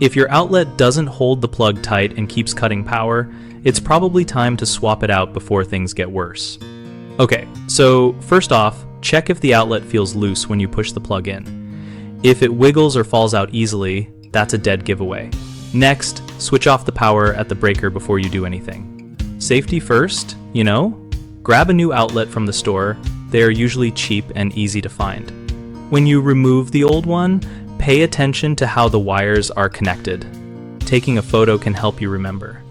If your outlet doesn't hold the plug tight and keeps cutting power, it's probably time to swap it out before things get worse. Okay, so first off, check if the outlet feels loose when you push the plug in. If it wiggles or falls out easily, that's a dead giveaway. Next, switch off the power at the breaker before you do anything. Safety first, you know? Grab a new outlet from the store. They are usually cheap and easy to find. When you remove the old one, pay attention to how the wires are connected. Taking a photo can help you remember.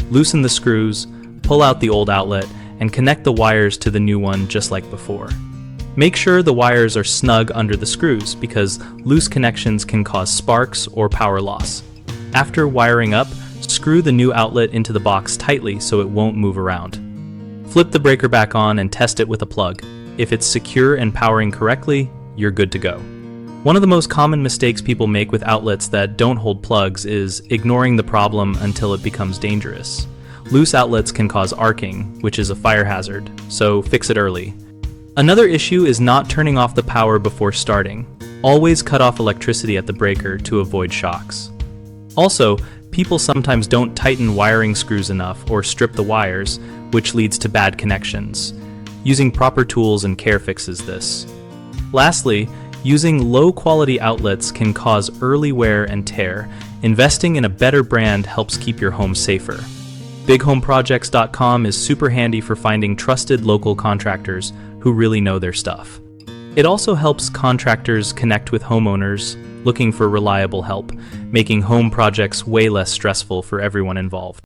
Loosen the screws, pull out the old outlet, and connect the wires to the new one just like before. Make sure the wires are snug under the screws because loose connections can cause sparks or power loss. After wiring up, screw the new outlet into the box tightly so it won't move around. Flip the breaker back on and test it with a plug. If it's secure and powering correctly, you're good to go. One of the most common mistakes people make with outlets that don't hold plugs is ignoring the problem until it becomes dangerous. Loose outlets can cause arcing, which is a fire hazard, so fix it early. Another issue is not turning off the power before starting. Always cut off electricity at the breaker to avoid shocks. Also, people sometimes don't tighten wiring screws enough or strip the wires, which leads to bad connections. Using proper tools and care fixes this. Lastly, using low-quality outlets can cause early wear and tear. Investing in a better brand helps keep your home safer. BigHomeProjects.com is super handy for finding trusted local contractors who really know their stuff. It also helps contractors connect with homeowners looking for reliable help, making home projects way less stressful for everyone involved.